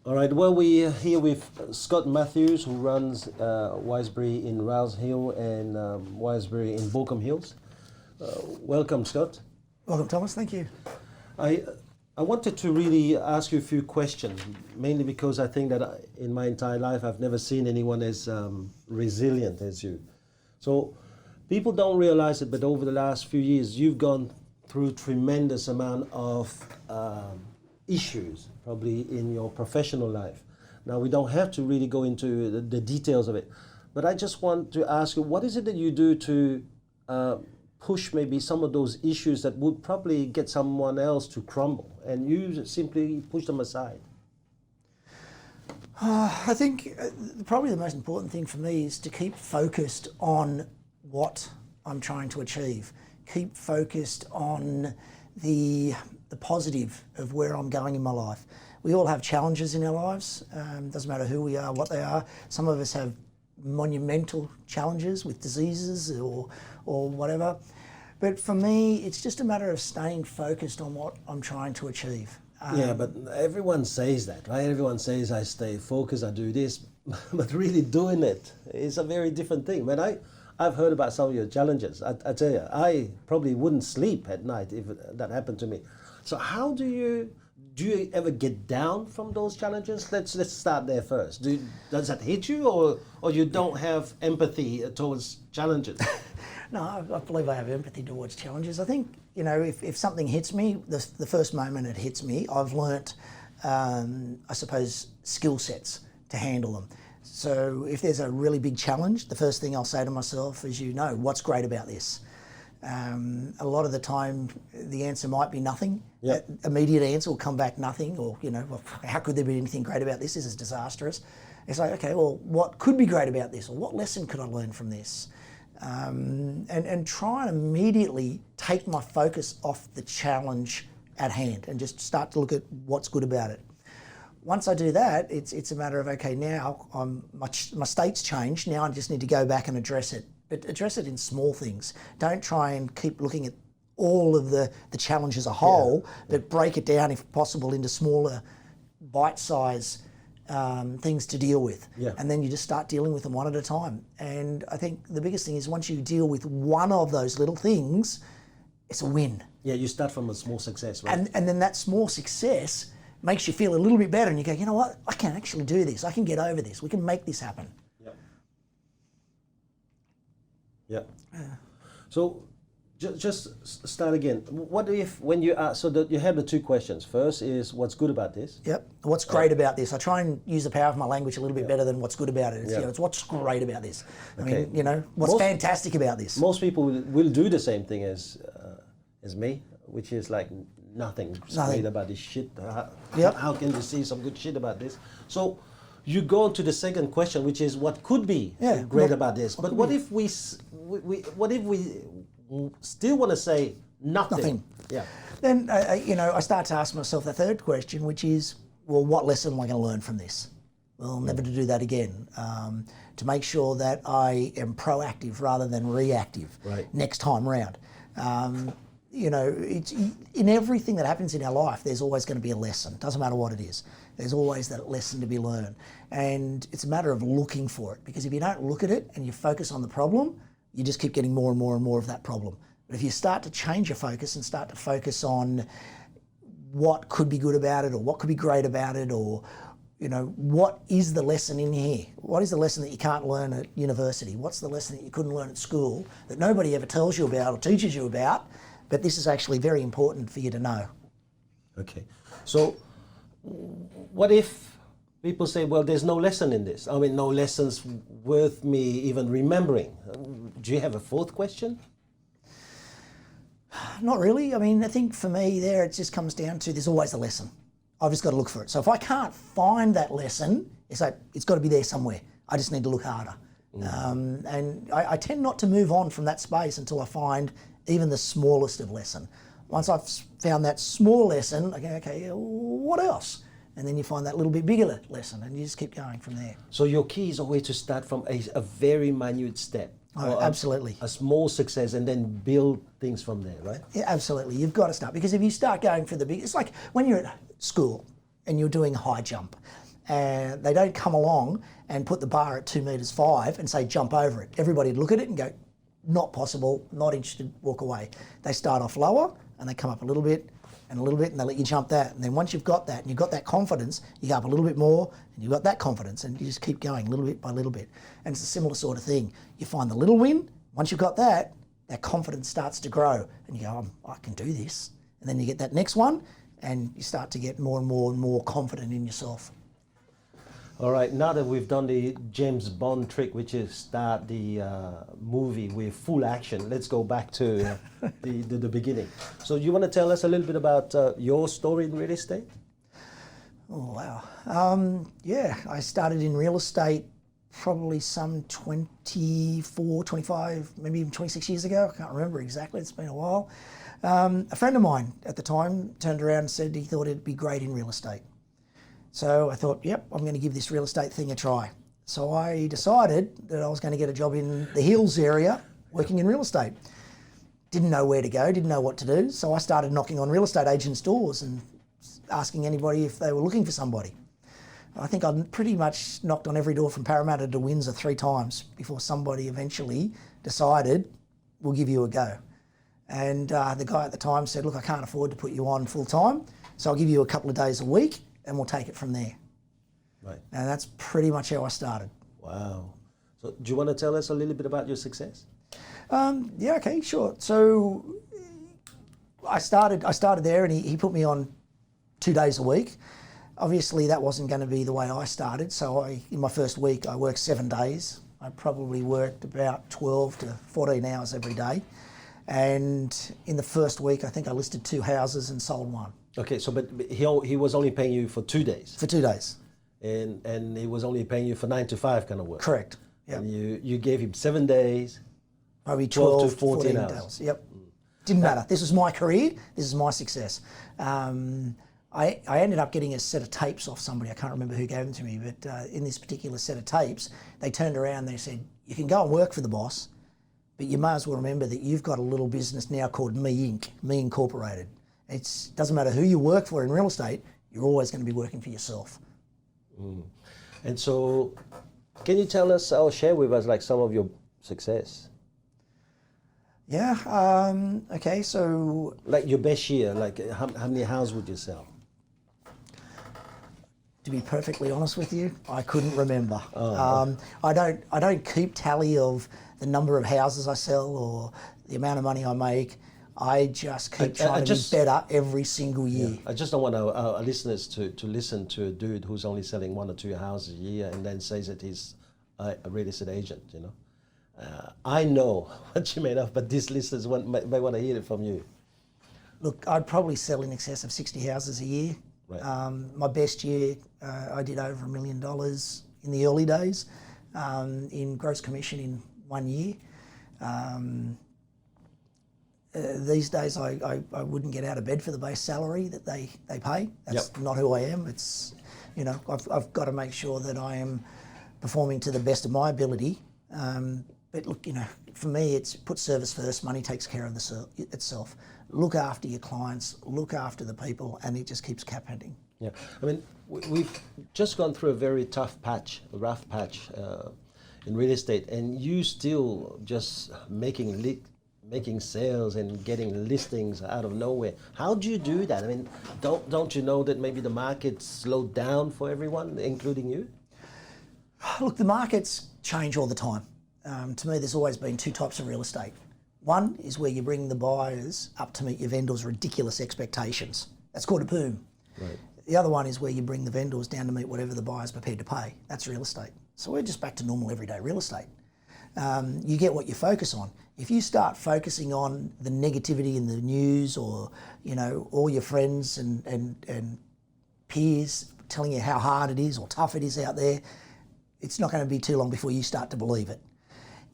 All right, well, we're here with Scott Matthews, who runs Wiseberry in Rouse Hill and Wiseberry in Baulkham Hills. Welcome, Scott. Welcome, Thomas. Thank you. I wanted to really ask you a few questions, mainly because I think that in my entire life I've never seen anyone as resilient as you. So people don't realize it, but over the last few years you've gone through tremendous amount of issues, probably in your professional life. Now, we don't have to really go into the details of it, but I just want to ask you, what is it that you do to push maybe some of those issues that would probably get someone else to crumble, and you simply push them aside? I think probably the most important thing for me is to keep focused on what I'm trying to achieve. Keep focused on the positive of where I'm going in my life. We all have challenges in our lives. Doesn't matter who we are, what they are. Some of us have monumental challenges with diseases or whatever. But for me, it's just a matter of staying focused on what I'm trying to achieve. Yeah, but everyone says that, right? Everyone says I stay focused, I do this, but really doing it is a very different thing. When I've heard about some of your challenges, I tell you, I probably wouldn't sleep at night if that happened to me. So how do you ever get down from those challenges? Let's start there first. Does that hit you, or you don't have empathy towards challenges? No, I believe I have empathy towards challenges. I think, you know, if something hits me, the first moment it hits me, I've learnt, I suppose, skill sets to handle them. So if there's a really big challenge, the first thing I'll say to myself is, what's great about this? A lot of the time, the answer might be nothing. Yep. That immediate answer will come back nothing, or, well, how could there be anything great about this? This is disastrous. It's like, okay, well, what could be great about this? Or what lesson could I learn from this? And try and immediately take my focus off the challenge at hand and just start to look at what's good about it. Once I do that, it's a matter of, okay, now my state's changed. Now I just need to go back and address it. But address it in small things. Don't try and keep looking at all of the challenge as a whole, but break it down, if possible, into smaller, bite-size things to deal with. Yeah. And then you just start dealing with them one at a time. And I think the biggest thing is once you deal with one of those little things, it's a win. Yeah, you start from a small success, right? And then that small success makes you feel a little bit better, and you go, you know what, I can actually do this. I can get over this. We can make this happen. Yeah. So just start again. What if, when you ask, so that you have the two questions. First is, what's good about this? Yep. What's great about this? I try and use the power of my language a little bit better than what's good about it. It's, it's what's great about this. Okay. I mean, what's fantastic about this? Most people will do the same thing as me, which is like nothing great about this shit. How can you see some good shit about this? So you go to the second question, which is what could be great about this. But what if we still want to say nothing? Yeah. Then I start to ask myself the third question, which is, well, what lesson am I going to learn from this? Well, never to do that again. To make sure that I am proactive rather than reactive next time round. It's, in everything that happens in our life, there's always going to be a lesson. Doesn't matter what it is. There's always that lesson to be learned. And it's a matter of looking for it, because if you don't look at it and you focus on the problem, you just keep getting more and more and more of that problem. But if you start to change your focus and start to focus on what could be good about it, or what could be great about it, or what is the lesson in here? What is the lesson that you can't learn at university? What's the lesson that you couldn't learn at school that nobody ever tells you about or teaches you about? But this is actually very important for you to know. Okay. So what if people say, well, there's no lesson in this? I mean, no lessons worth me even remembering. Do you have a fourth question? Not really. I mean, I think for me there, it just comes down to there's always a lesson. I've just got to look for it. So if I can't find that lesson, it's like, it's got to be there somewhere. I just need to look harder. And I tend not to move on from that space until I find even the smallest of lesson. Once I've found that small lesson, I go, okay, what else? And then you find that little bit bigger lesson, and you just keep going from there. So your key is always to start from a very minute step. Oh, absolutely. A small success, and then build things from there, right? Yeah, absolutely. You've got to start, because if you start going for the big, it's like when you're at school and you're doing high jump, and they don't come along and put the bar at 2.5 meters and say jump over it. Everybody'd look at it and go, not possible, not interested, walk away. They start off lower and they come up a little bit and a little bit, and they let you jump that. And then once you've got that and you've got that confidence, you go up a little bit more and you've got that confidence, and you just keep going little bit by little bit. And it's a similar sort of thing. You find the little win, once you've got that, that confidence starts to grow and you go, I can do this. And then you get that next one and you start to get more and more and more confident in yourself. All right, now that we've done the James Bond trick, which is start the movie with full action, let's go back to the beginning. So you want to tell us a little bit about your story in real estate? Oh, wow. Yeah, I started in real estate probably some 24, 25, maybe even 26 years ago. I can't remember exactly, it's been a while. A friend of mine at the time turned around and said he thought it'd be great in real estate. So I thought, yep, I'm going to give this real estate thing a try. So I decided that I was going to get a job in the Hills area working in real estate. Didn't know where to go, didn't know what to do. So I started knocking on real estate agents' doors and asking anybody if they were looking for somebody. I think I pretty much knocked on every door from Parramatta to Windsor 3 times before somebody eventually decided, we'll give you a go. And the guy at the time said, look, I can't afford to put you on full time, so I'll give you a couple of days a week and we'll take it from there. Right. And that's pretty much how I started. Wow. So do you want to tell us a little bit about your success? Yeah, okay, sure. So I started there, and he put me on 2 days a week. Obviously that wasn't going to be the way I started, so in my first week I worked 7 days. I probably worked about 12 to 14 hours every day. And in the first week I think I listed 2 houses and sold 1. Okay, so but he was only paying you for 2 days? For 2 days. And he was only paying you for 9 to 5 kind of work? Correct. Yep. And you gave him 7 days? Probably 12 to 14 hours. days. Yep. Didn't matter. This was my career. This is my success. I ended up getting a set of tapes off somebody. I can't remember who gave them to me, but in this particular set of tapes, they turned around and they said, you can go and work for the boss, but you may as well remember that you've got a little business now called Me Inc., Me Incorporated. It doesn't matter who you work for in real estate, you're always going to be working for yourself. Mm. And so, can you tell us or share with us like some of your success? Yeah, okay, so... Like your best year, like how many houses would you sell? To be perfectly honest with you, I couldn't remember. Oh. I don't keep tally of the number of houses I sell or the amount of money I make. I just keep trying to be better every single year. Yeah, I just don't want our listeners to listen to a dude who's only selling 1 or 2 houses a year and then says that he's a real estate agent, you know. I know what you made of, but these listeners may want to hear it from you. Look, I'd probably sell in excess of 60 houses a year. Right. My best year, I did over $1 million in the early days in gross commission in 1 year. These days, I wouldn't get out of bed for the base salary that they pay. That's not who I am. It's, you know, I've got to make sure that I am performing to the best of my ability. But look, you know, for me, it's put service first. Money takes care of itself. Look after your clients, look after the people, and it just keeps happening. Yeah, I mean, we've just gone through a very tough patch, a rough patch in real estate, and you still just making sales and getting listings out of nowhere. How do you do that? I mean, don't you know that maybe the market slowed down for everyone, including you? Look, the markets change all the time. To me, there's always been 2 types of real estate. One is where you bring the buyers up to meet your vendors' ridiculous expectations. That's called a boom. Right. The other one is where you bring the vendors down to meet whatever the buyer's prepared to pay. That's real estate. So we're just back to normal everyday real estate. You get what you focus on. If you start focusing on the negativity in the news, or, you know, all your friends and peers telling you how hard it is or tough it is out there, it's not going to be too long before you start to believe it.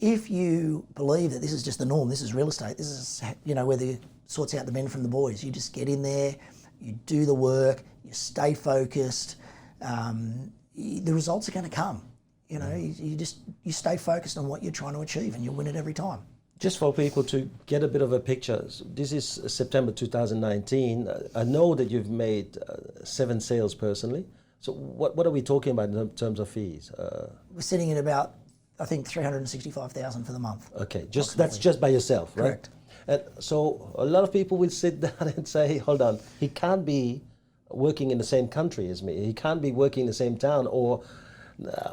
If you believe that this is just the norm, this is real estate, this is, you know, where it sorts out the men from the boys, you just get in there, you do the work, you stay focused, the results are going to come. You know, you stay focused on what you're trying to achieve, and you'll win it every time. Just for people to get a bit of a picture, this is September 2019. I know that you've made 7 sales personally. So what are we talking about in terms of fees? We're sitting at about, I think, 365,000 for the month. Okay, that's just by yourself, right? Correct. And so a lot of people will sit down and say, hold on, he can't be working in the same country as me. He can't be working in the same town, or,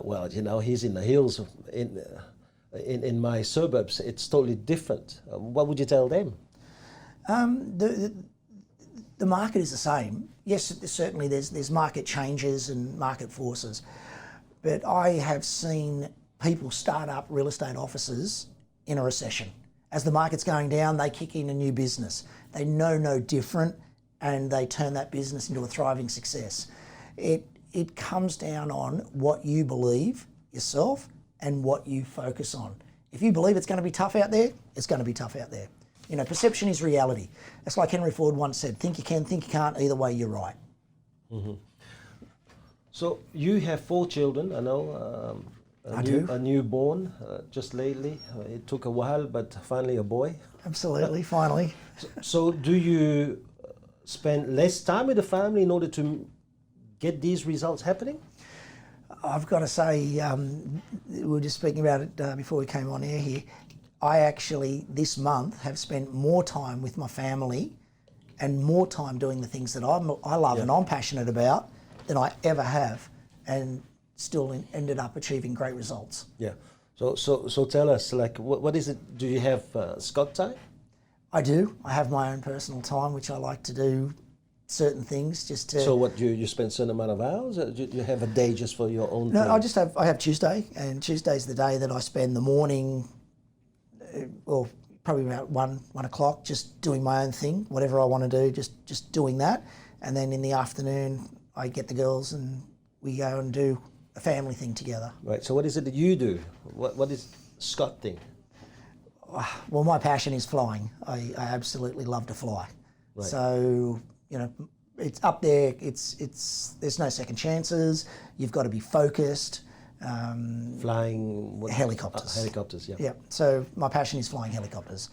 well, you know, he's in the hills in my suburbs. It's totally different. What would you tell them? The market is the same. Yes, certainly there's market changes and market forces, but I have seen people start up real estate offices in a recession. As the market's going down, they kick in a new business. They know no different, and they turn that business into a thriving success. It comes down on what you believe yourself and what you focus on. If you believe it's going to be tough out there, it's going to be tough out there. You know, perception is reality. It's like Henry Ford once said, think you can, think you can't, either way you're right. Mm-hmm. So you have 4 children, I know. A newborn, just lately. It took a while, but finally a boy. Absolutely, finally. So do you spend less time with the family in order to get these results happening? I've got to say, we were just speaking about it before we came on air here. I actually, this month, have spent more time with my family and more time doing the things that I love and I'm passionate about than I ever have, and still ended up achieving great results. Yeah. So tell us, like, what is it? Do you have Scott time? I do. I have my own personal time, which I like to do certain things just to... So what, you spend a certain amount of hours? Or do you have a day just for your own thing? No, I have Tuesday, and Tuesday's the day that I spend the morning, or probably about 1 o'clock, just doing my own thing, whatever I want to do, just doing that. And then in the afternoon, I get the girls and we go and do a family thing together. Right. So what is it that you do? What is Scott thing? Well, my passion is flying. I absolutely love to fly. Right. So, you know, it's up there. There's no second chances. You've got to be focused. Flying helicopters. Helicopters, yeah. Yeah. So my passion is flying helicopters.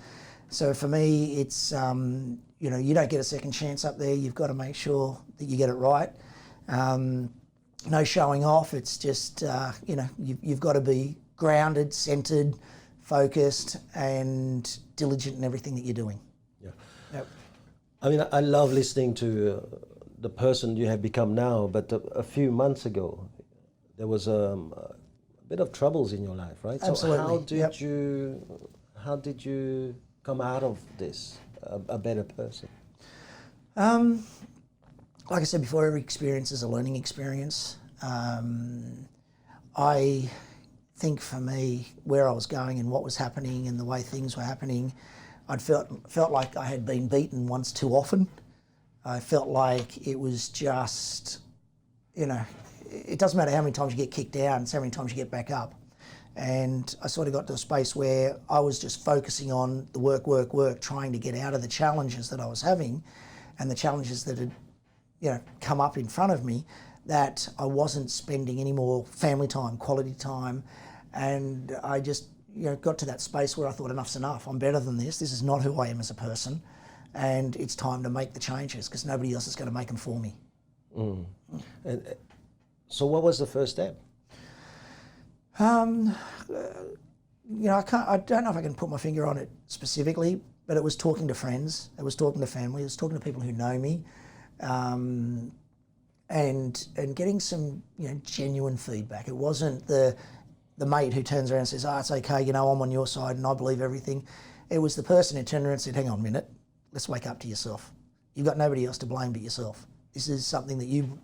So for me, it's you know, you don't get a second chance up there. You've got to make sure that you get it right. No showing off. It's just you know, you've got to be grounded, centered, focused, and diligent in everything that you're doing. Yeah. Yep. I mean, I love listening to the person you have become now, but a few months ago, there was a bit of troubles in your life, right? Absolutely. So how did you come out of this a better person? Like I said before, every experience is a learning experience. I think for me, where I was going and what was happening and the way things were happening, I'd felt like I had been beaten once too often. I felt like it was just, you know, it doesn't matter how many times you get kicked down, it's how many times you get back up. And I sort of got to a space where I was just focusing on the work, trying to get out of the challenges that I was having and the challenges that had, you know, come up in front of me, that I wasn't spending any more family time, quality time. And I just, you know, got to that space where I thought enough's enough. I'm better than this. This is not who I am as a person. And it's time to make the changes because nobody else is going to make them for me. Mm. And so what was the first step? You know, I don't know if I can put my finger on it specifically, but it was talking to friends, it was talking to family, it was talking to people who know me, and getting some, you know, genuine feedback. It wasn't the mate who turns around and says, it's okay, you know, I'm on your side and I believe everything. It was the person who turned around and said, hang on a minute, let's wake up to yourself. You've got nobody else to blame but yourself. This is something that you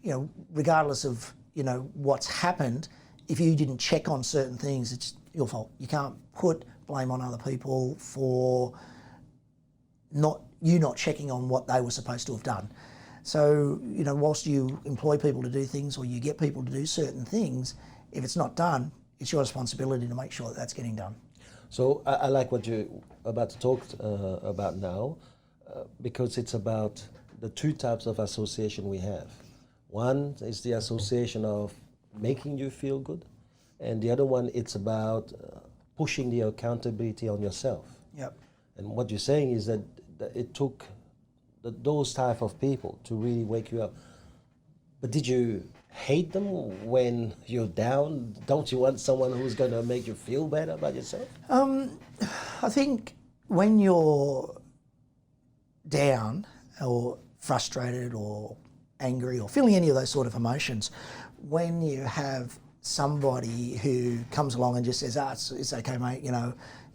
know, regardless of, you know, what's happened, if you didn't check on certain things, it's your fault. You can't put blame on other people for not checking on what they were supposed to have done. So, you know, whilst you employ people to do things or you get people to do certain things, if it's not done, it's your responsibility to make sure that that's getting done. So I like what you're about to talk about now, because it's about the 2 types of association we have. One is the association of making you feel good, and the other one, it's about pushing the accountability on yourself. Yep. And what you're saying is that it took those type of people to really wake you up. But did you hate them when you're down? Don't you want someone who's going to make you feel better about yourself? I think when you're down or frustrated or angry or feeling any of those sort of emotions, when you have somebody who comes along and just says, it's okay, mate,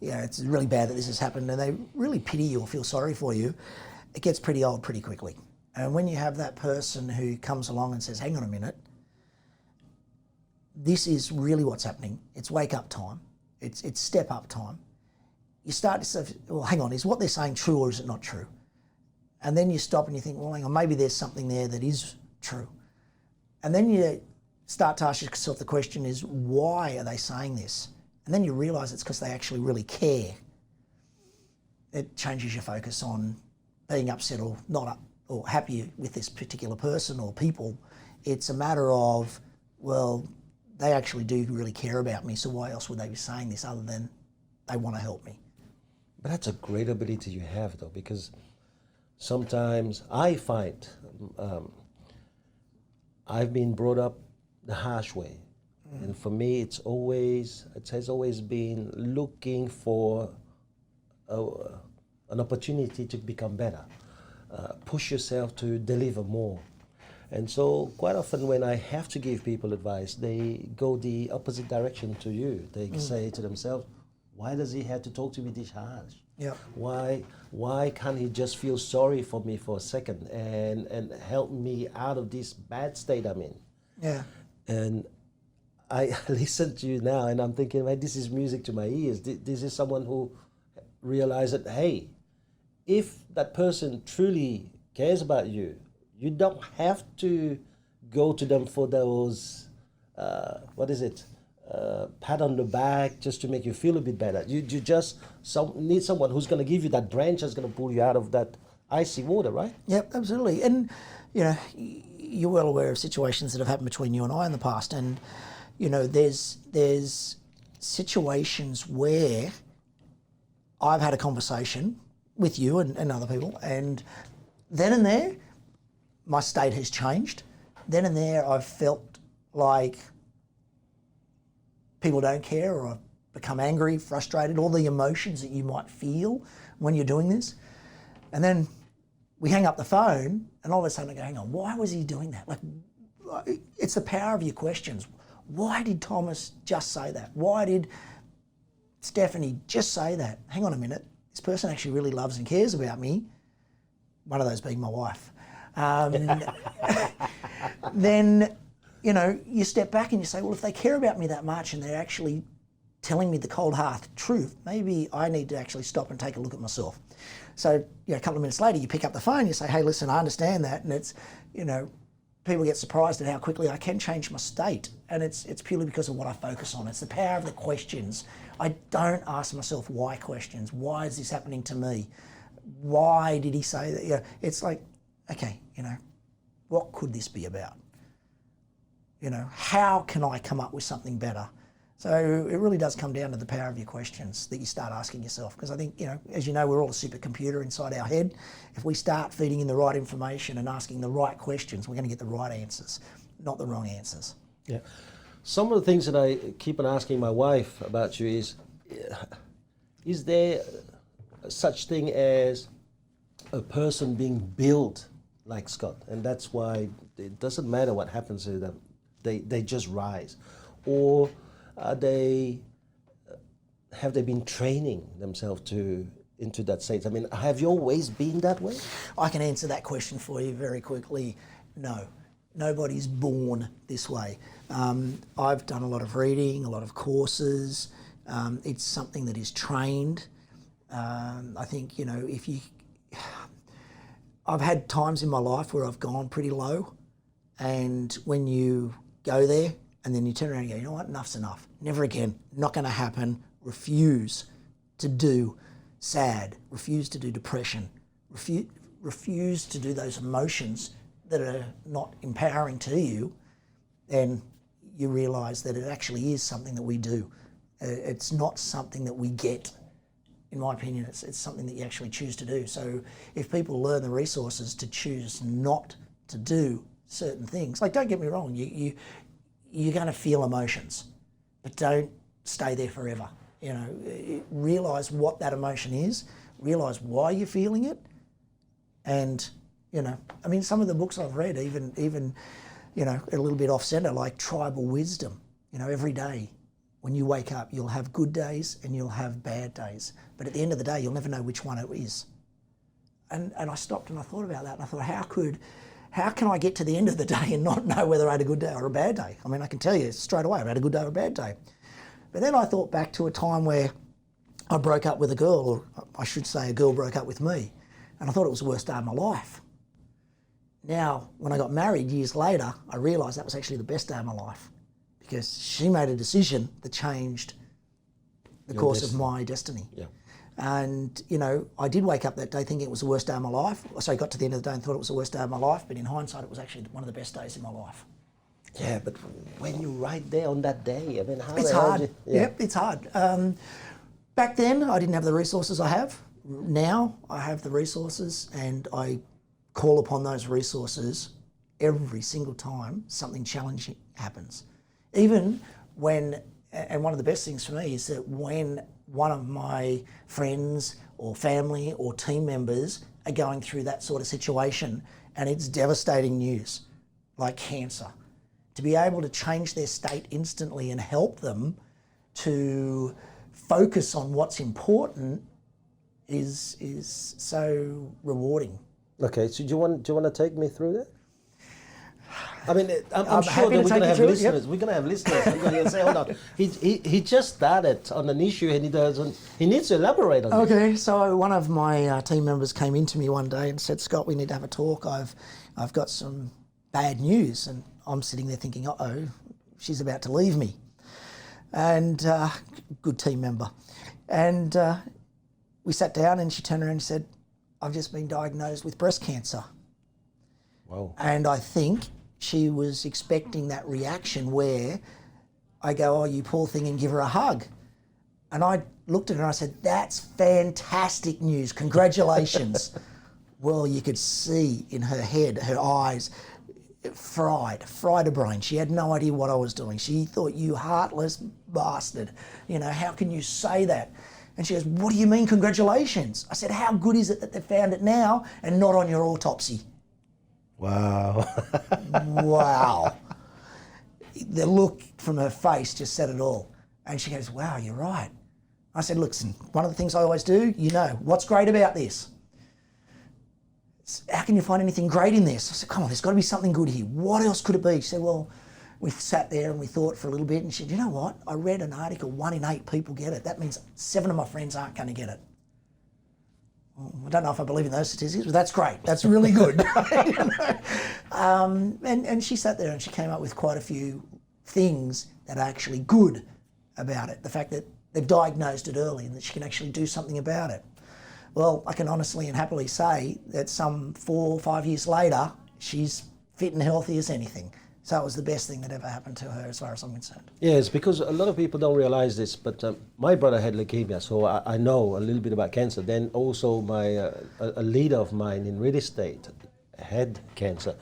it's really bad that this has happened, and they really pity you or feel sorry for you, it gets pretty old pretty quickly. And when you have that person who comes along and says, hang on a minute, this is really what's happening. It's wake up time. It's step up time. You start to say, well, hang on, is what they're saying true or is it not true? And then you stop and you think, well, hang on, maybe there's something there that is true. And then you start to ask yourself the question is, why are they saying this? And then you realise it's because they actually really care. It changes your focus on being upset or not or happy with this particular person or people. It's a matter of, well, they actually do really care about me, so why else would they be saying this other than they want to help me? But that's a great ability you have, though, because sometimes I find I've been brought up the harsh way. And for me, it has always been looking for an opportunity to become better, push yourself to deliver more. And so quite often when I have to give people advice, they go the opposite direction to you. They say to themselves, why does he have to talk to me this harsh? Yeah. Why can't he just feel sorry for me for a second and help me out of this bad state I'm in? Yeah. And I listen to you now and I'm thinking, man, this is music to my ears. This is someone who realized that, hey, if that person truly cares about you, you don't have to go to them for those, pat on the back just to make you feel a bit better. You just need someone who's going to give you that branch that's going to pull you out of that icy water, right? Yep, absolutely. And, you're well aware of situations that have happened between you and I in the past. And, there's situations where I've had a conversation with you and other people, and then and there, my state has changed. Then and there, I've felt like people don't care, or I've become angry, frustrated, all the emotions that you might feel when you're doing this. And then we hang up the phone and all of a sudden I go, hang on, why was he doing that? Like, it's the power of your questions. Why did Thomas just say that? Why did Stephanie just say that? Hang on a minute, this person actually really loves and cares about me. One of those being my wife. Then, you step back and you say, well, if they care about me that much and they're actually telling me the cold hard truth, maybe I need to actually stop and take a look at myself. So, a couple of minutes later, you pick up the phone, you say, hey, listen, I understand that. And it's, people get surprised at how quickly I can change my state. And it's purely because of what I focus on. It's the power of the questions. I don't ask myself why questions. Why is this happening to me? Why did he say that? It's like, okay, what could this be about? How can I come up with something better? So it really does come down to the power of your questions that you start asking yourself. Because I think, as you know, we're all a supercomputer inside our head. If we start feeding in the right information and asking the right questions, we're going to get the right answers, not the wrong answers. Yeah. Some of the things that I keep on asking my wife about you is there such thing as a person being built like Scott? And that's why it doesn't matter what happens to them. They just rise. Or have they been training themselves into that state? I mean, have you always been that way? I can answer that question for you very quickly. No, nobody's born this way. I've done a lot of reading, a lot of courses. It's something that is trained. I think, I've had times in my life where I've gone pretty low, and when you go there and then you turn around and go, you know what, enough's enough. Never again, not going to happen. Refuse to do sad, refuse to do depression, refuse to do those emotions that are not empowering to you, then you realise that it actually is something that we do. It's not something that we get. In my opinion, it's something that you actually choose to do. So if people learn the resources to choose not to do certain things. Like, don't get me wrong, you're going to feel emotions, but don't stay there forever. You know, realise what that emotion is, realise why you're feeling it, and, you know, I mean, some of the books I've read, even you know, a little bit off-centre, like tribal wisdom. You know, every day when you wake up, you'll have good days and you'll have bad days. But at the end of the day, you'll never know which one it is. And I stopped and I thought about that, and I thought, how can I get to the end of the day and not know whether I had a good day or a bad day? I mean, I can tell you straight away I've had a good day or a bad day. But then I thought back to a time where I broke up with a girl, or I should say a girl broke up with me, and I thought it was the worst day of my life. Now, when I got married years later, I realised that was actually the best day of my life, because she made a decision that changed the course of my destiny. Yeah. And, you know, I did wake up that day thinking it was the worst day of my life. So I got to the end of the day and thought it was the worst day of my life, but in hindsight, it was actually one of the best days in my life. Yeah, but when you're right there on that day, I mean, how It's the hell hard. do you, Yep, it's hard. Back then, I didn't have the resources I have. Now, I have the resources, and I call upon those resources every single time something challenging happens. Even when, and one of the best things for me is that when one of my friends or family or team members are going through that sort of situation and it's devastating news, like cancer, to be able to change their state instantly and help them to focus on what's important is so rewarding. Okay, so do you want to take me through that? I mean, I'm I'm sure happy that to we're going take to you have through it, listeners. yep. We're going to have listeners. I'm going to say, hold on. He just started on an issue and he needs to elaborate on it. Okay, so one of my team members came into me one day and said, Scott, we need to have a talk. I've got some bad news. And I'm sitting there thinking, uh-oh, she's about to leave me. And good team member. And we sat down and she turned around and said, I've just been diagnosed with breast cancer. Wow. And I think she was expecting that reaction where I go, oh, you poor thing, and give her a hug. And I looked at her and I said, that's fantastic news, congratulations. Well, you could see in her head, her eyes, fried her brain. She had no idea what I was doing. She thought, you heartless bastard. You know, how can you say that? And she goes, what do you mean, congratulations? I said, how good is it that they found it now and not on your autopsy? Wow. Wow. The look from her face just said it all. And she goes, wow, you're right. I said, listen, one of the things I always do, you know, what's great about this? How can you find anything great in this? I said, come on, there's got to be something good here. What else could it be? She said, well, we sat there and we thought for a little bit, and she said, you know what? I read an article, 1 in 8 people get it. That means 7 of my friends aren't going to get it. Well, I don't know if I believe in those statistics, but that's great. That's really good. You know? And she sat there and she came up with quite a few things that are actually good about it. The fact that they've diagnosed it early and that she can actually do something about it. Well, I can honestly and happily say that some 4 or 5 years later, she's fit and healthy as anything. So it was the best thing that ever happened to her as far as I'm concerned. Yes, because a lot of people don't realize this, but my brother had leukemia, so I know a little bit about cancer. Then also a leader of mine in real estate had cancer.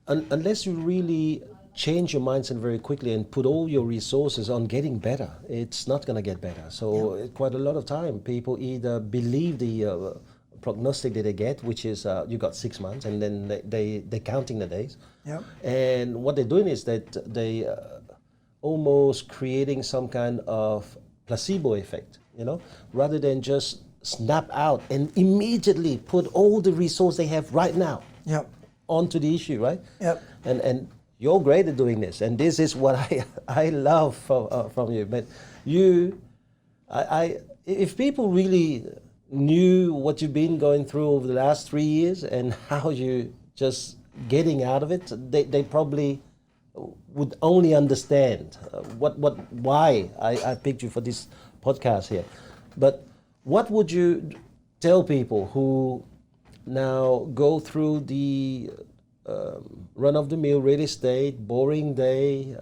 Unless you really change your mindset very quickly and put all your resources on getting better, it's not going to get better. So quite a lot of time, people either believe the prognostic that they get, which is you got 6 months, and then they're counting the days. Yep. And what they're doing is that they almost creating some kind of placebo effect, you know, rather than just snap out and immediately put all the resource they have right now onto the issue, right? Yep. And you're great at doing this, and this is what I love from you. But if people really knew what you've been going through over the last 3 years and how you just getting out of it, they probably would only understand why I picked you for this podcast here. But what would you tell people who now go through the run-of-the-mill real estate, boring day,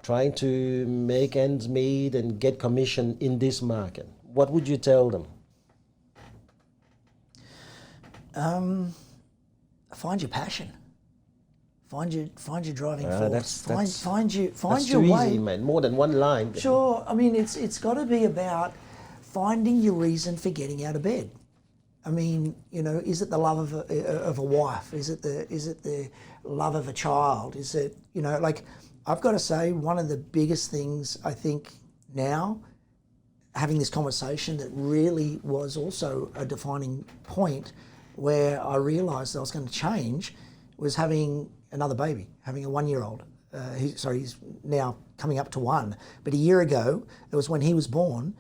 trying to make ends meet and get commission in this market? What would you tell them? Find your passion. find your driving force. Find That's your too way. easy, man. More than one line. Sure. I mean, it's got to be about finding your reason for getting out of bed. I mean, you know, is it the love of a wife? Is it the love of a child? Is it, you know, like, I've got to say, one of the biggest things I think now, having this conversation that really was also a defining point where I realised that I was going to change, was having another baby, having a 1-year-old. He's now coming up to 1. But a year ago, it was when he was born.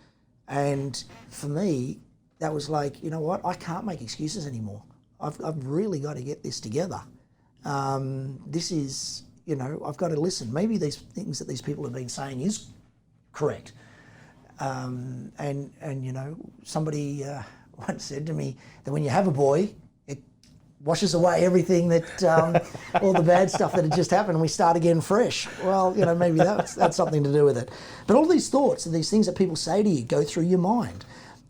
And for me, that was like, you know what, I can't make excuses anymore. I've really got to get this together. This is, you know, I've got to listen. Maybe these things that these people have been saying is correct. And you know, somebody once said to me that when you have a boy, it washes away everything that, all the bad stuff that had just happened, and we start again fresh. Well, you know, maybe that's something to do with it. But all these thoughts and these things that people say to you go through your mind.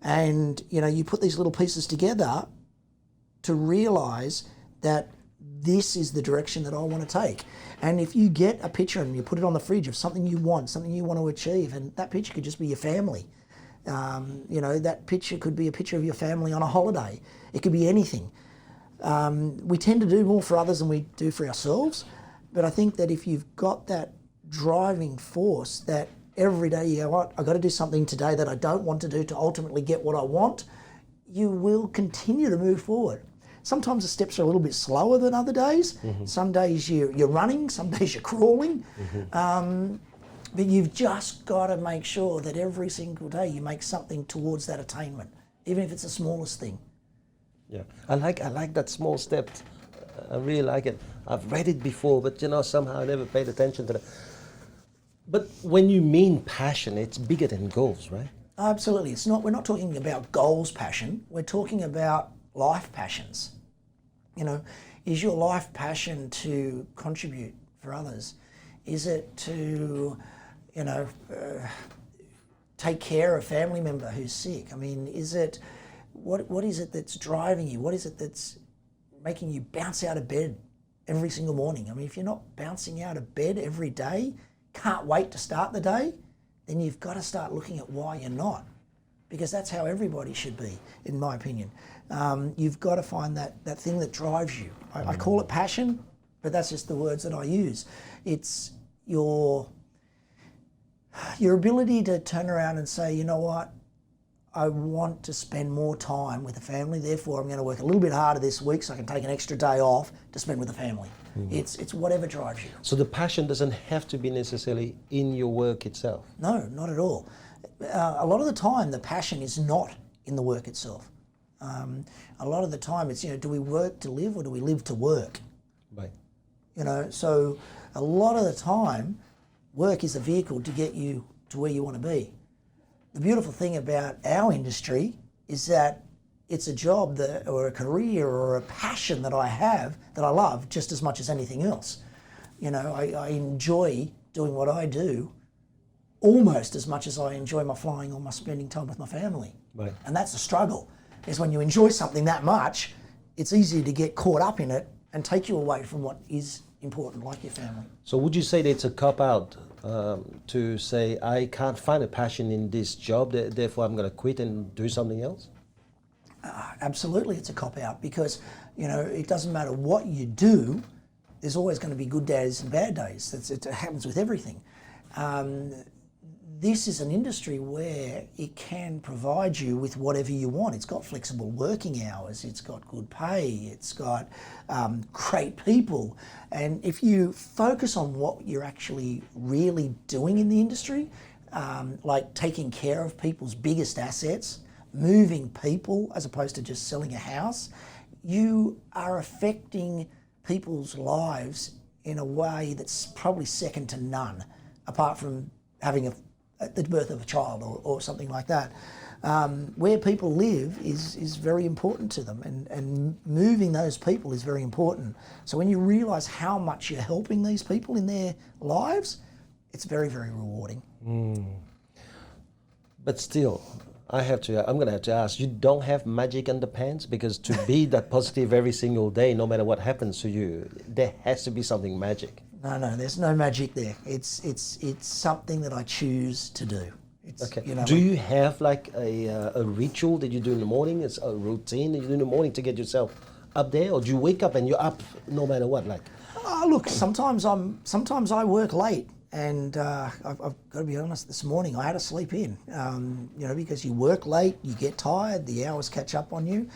And, you know, you put these little pieces together to realise that this is the direction that I want to take. And if you get a picture and you put it on the fridge of something you want to achieve, and that picture could just be your family. You know, that picture could be a picture of your family on a holiday. It could be anything. We tend to do more for others than we do for ourselves. But I think that if you've got that driving force that every day you go, what, I've got to do something today that I don't want to do to ultimately get what I want, you will continue to move forward. Sometimes the steps are a little bit slower than other days. Mm-hmm. Some days you're running, some days you're crawling. Mm-hmm. But you've just got to make sure that every single day you make something towards that attainment, even if it's the smallest thing. Yeah, I like that small step. I really like it. I've read it before, but you know, somehow I never paid attention to that. But when you mean passion, it's bigger than goals, right? Absolutely. It's not. We're not talking about goals passion. We're talking about life passions. You know, is your life passion to contribute for others? Is it to, you know, take care of a family member who's sick? I mean, is it, what is it that's driving you? What is it that's making you bounce out of bed every single morning? I mean, if you're not bouncing out of bed every day, can't wait to start the day, then you've got to start looking at why you're not, because that's how everybody should be, in my opinion. You've got to find that thing that drives you. I call it passion, but that's just the words that I use. It's your ability to turn around and say, you know what, I want to spend more time with the family, therefore I'm going to work a little bit harder this week so I can take an extra day off to spend with the family. Mm-hmm. It's whatever drives you. So the passion doesn't have to be necessarily in your work itself? No, not at all. A lot of the time the passion is not in the work itself. A lot of the time it's, you know, do we work to live or do we live to work? Right. You know, so a lot of the time work is a vehicle to get you to where you want to be. The beautiful thing about our industry is that it's a job that, or a career or a passion that I have, that I love just as much as anything else. You know, I enjoy doing what I do almost as much as I enjoy my flying or my spending time with my family. Right. And that's the struggle, is when you enjoy something that much, it's easy to get caught up in it and take you away from what is important, like your family. So would you say that it's a cop-out to say, I can't find a passion in this job, therefore I'm going to quit and do something else? Absolutely, it's a cop-out, because, you know, it doesn't matter what you do, there's always going to be good days and bad days. It happens with everything. This is an industry where it can provide you with whatever you want. It's got flexible working hours, it's got good pay, it's got great people. And if you focus on what you're actually really doing in the industry, like taking care of people's biggest assets, moving people as opposed to just selling a house, you are affecting people's lives in a way that's probably second to none, apart from having the birth of a child or something like that. Where people live is very important to them, and moving those people is very important. So when you realise how much you're helping these people in their lives, it's very, very rewarding. But still, I'm going to have to ask, you don't have magic underpants? Because to be that positive every single day, no matter what happens to you, there has to be something magic. No, there's no magic there. It's something that I choose to do. Okay. You know, Do you have like a ritual that you do in the morning? It's a routine that you do in the morning to get yourself up there, or do you wake up and you're up no matter what? Like, look, sometimes I work late, and I've got to be honest. This morning I had to sleep in. You know, because you work late, you get tired, the hours catch up on you.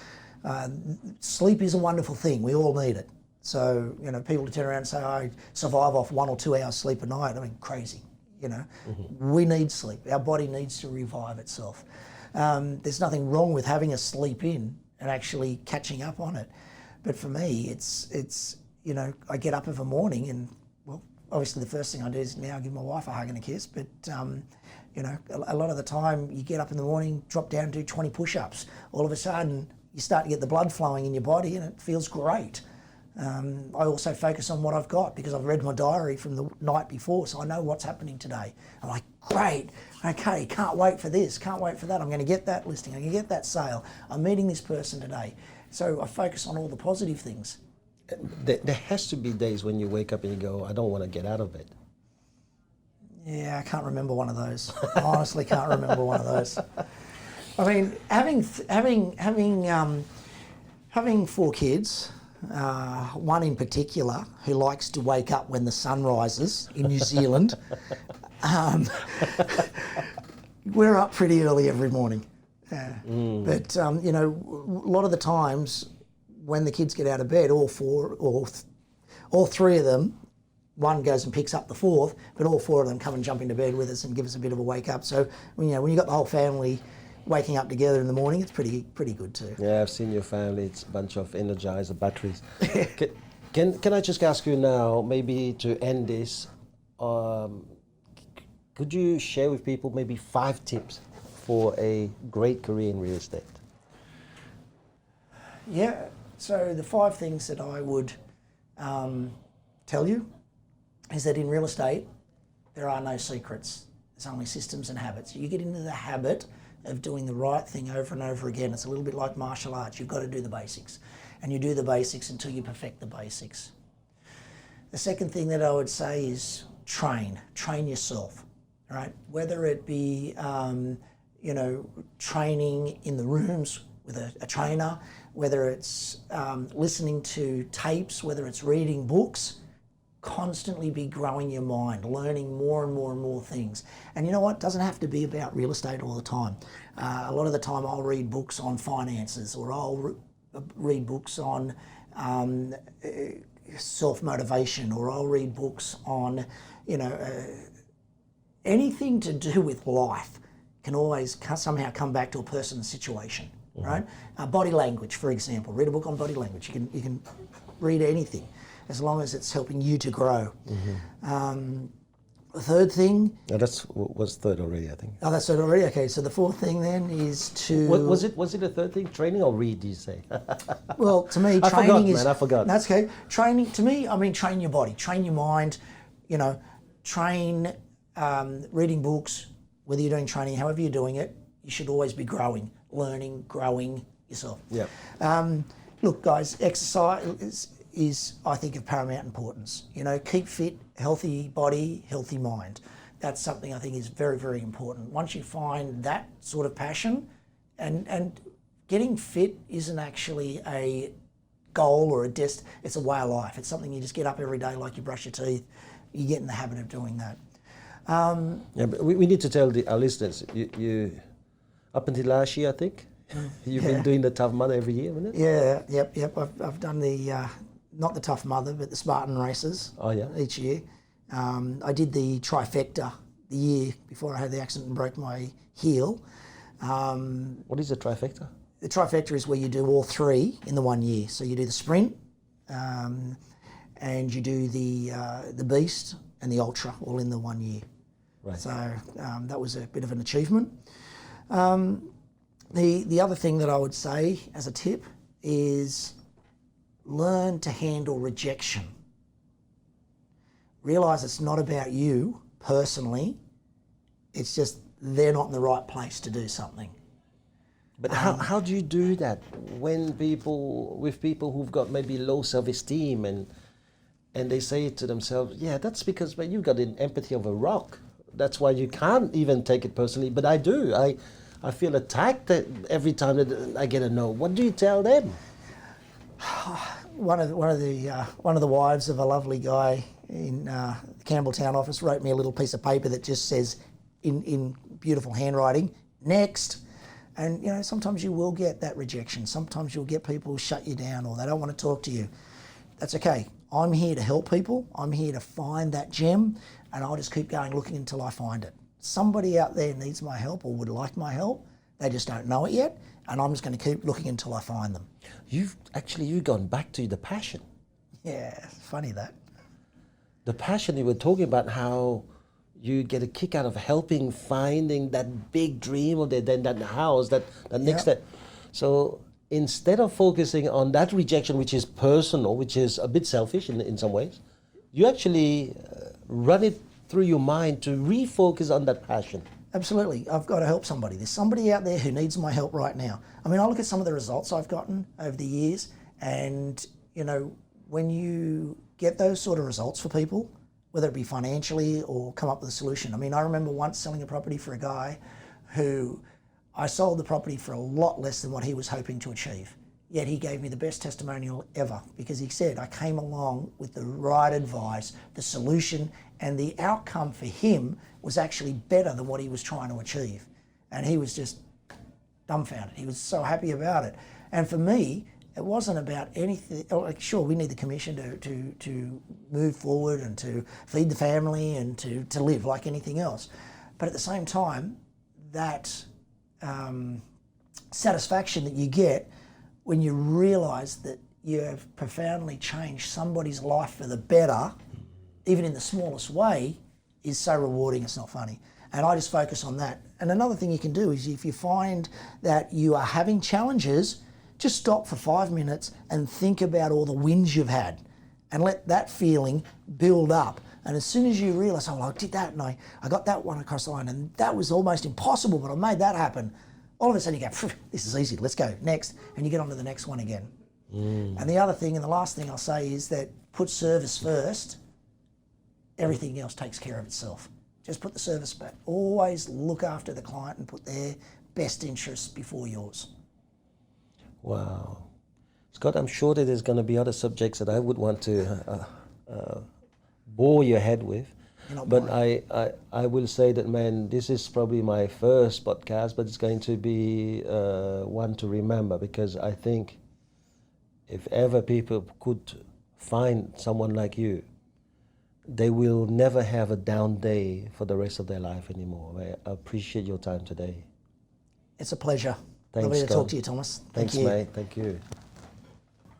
Sleep is a wonderful thing. We all need it. So, you know, people turn around and say, I survive off 1 or 2 hours sleep a night. I mean, crazy. You know, we need sleep. Our body needs to revive itself. There's nothing wrong with having a sleep in and actually catching up on it. But for me, it's you know, I get up every morning and, well, obviously the first thing I do is now give my wife a hug and a kiss. But, you know, a lot of the time you get up in the morning, drop down, do 20 push-ups. All of a sudden you start to get the blood flowing in your body and it feels great. I also focus on what I've got because I've read my diary from the night before, so I know what's happening today. I'm like, great, okay, can't wait for this, can't wait for that. I'm going to get that listing, I'm going to get that sale. I'm meeting this person today. So I focus on all the positive things. there has to be days when you wake up and you go, I don't want to get out of bed. Yeah, I can't remember one of those. I honestly can't remember one of those. I mean, having 4 kids. One in particular who likes to wake up when the sun rises in New Zealand. We're up pretty early every morning. But, you know, a lot of the times when the kids get out of bed, all 3 of them, one goes and picks up the 4th, but all 4 of them come and jump into bed with us and give us a bit of a wake up. So, you know, when you've got the whole family waking up together in the morning, it's pretty good too. Yeah, I've seen your family. It's a bunch of energizer batteries. Can I just ask you now, maybe to end this, could you share with people maybe 5 tips for a great career in real estate? Yeah, so the 5 things that I would tell you is that in real estate, there are no secrets. There's only systems and habits. You get into the habit of doing the right thing over and over again. It's a little bit like martial arts. You've got to do the basics. And you do the basics until you perfect the basics. The second thing that I would say is train yourself, right? Whether it be, you know, training in the rooms with a trainer, whether it's listening to tapes, whether it's reading books, constantly be growing your mind, learning more and more and more things. And you know what? It doesn't have to be about real estate all the time. A lot of the time I'll read books on finances, or I'll read books on self-motivation, or I'll read books on, you know, anything to do with life can always somehow come back to a person's situation, right? Body language, for example. Read a book on body language. You can read anything, as long as it's helping you to grow. The third thing... No, was third already, I think. Oh, that's third already? Okay, so the 4th thing then is to... Was it a third thing? Training or read, do you say? Well, to me, I training forgot, is... man, I forgot. That's okay. Training, to me, I mean, train your body, train your mind, you know, train reading books, whether you're doing training, however you're doing it, you should always be growing, learning, growing yourself. Yeah. Look, guys, exercise is, I think, of paramount importance. You know, keep fit, healthy body, healthy mind. That's something I think is very, very important. Once you find that sort of passion, and getting fit isn't actually a goal or it's a way of life. It's something you just get up every day like you brush your teeth. You get in the habit of doing that. Yeah, but we need to tell our listeners, you up until last year, I think, you've been doing the Tough Mudder every year, haven't it? Yeah, yep. I've done the... not the Tough Mudder, but the Spartan races. Oh, yeah. Each year. I did the trifecta the year before I had the accident and broke my heel. What is a trifecta? The trifecta is where you do all 3 in the 1 year. So you do the sprint, and you do the beast and the ultra all in the 1 year. Right. So that was a bit of an achievement. The other thing that I would say as a tip is learn to handle rejection. Realise it's not about you personally, it's just they're not in the right place to do something. But how do you do that when people who've got maybe low self-esteem and they say to themselves, yeah, that's because you've got an empathy of a rock. That's why you can't even take it personally. But I do. I feel attacked every time that I get a no. What do you tell them? One of the wives of a lovely guy in the Campbelltown office wrote me a little piece of paper that just says, in beautiful handwriting, next. And you know, sometimes you will get that rejection. Sometimes you'll get people who shut you down or they don't want to talk to you. That's okay. I'm here to help people. I'm here to find that gem, and I'll just keep going looking until I find it. Somebody out there needs my help or would like my help. They just don't know it yet, and I'm just going to keep looking until I find them. You've gone back to the passion. Yeah, it's funny that. The passion, you were talking about how you get a kick out of helping finding that big dream or that house, that next step. So instead of focusing on that rejection, which is personal, which is a bit selfish in some ways, you actually run it through your mind to refocus on that passion. Absolutely. I've got to help somebody. There's somebody out there who needs my help right now. I mean, I look at some of the results I've gotten over the years, and, you know, when you get those sort of results for people, whether it be financially or come up with a solution. I mean, I remember once selling a property for a guy who I sold the property for a lot less than what he was hoping to achieve. Yet he gave me the best testimonial ever because he said I came along with the right advice, the solution, and the outcome for him was actually better than what he was trying to achieve. And he was just dumbfounded. He was so happy about it. And for me, it wasn't about anything. Sure, we need the commission to move forward and to feed the family and to live like anything else. But at the same time, that satisfaction that you get when you realise that you have profoundly changed somebody's life for the better, even in the smallest way, is so rewarding, it's not funny. And I just focus on that. And another thing you can do is if you find that you are having challenges, just stop for 5 minutes and think about all the wins you've had and let that feeling build up. And as soon as you realise, oh, well, I did that and I got that one across the line and that was almost impossible, but I made that happen. All of a sudden you go, this is easy, let's go, next. And you get on to the next one again. And the other thing, and the last thing I'll say is that put service first, everything else takes care of itself. Just put the service back. Always look after the client and put their best interests before yours. Wow. Scott, I'm sure that there's going to be other subjects that I would want to bore your head with. But I will say that, man, this is probably my first podcast, but it's going to be one to remember, because I think if ever people could find someone like you, they will never have a down day for the rest of their life anymore. I appreciate your time today. It's a pleasure. Thanks, Lovely to Scott. talk to you, Thomas. Thanks, Thank you. mate. Thank you.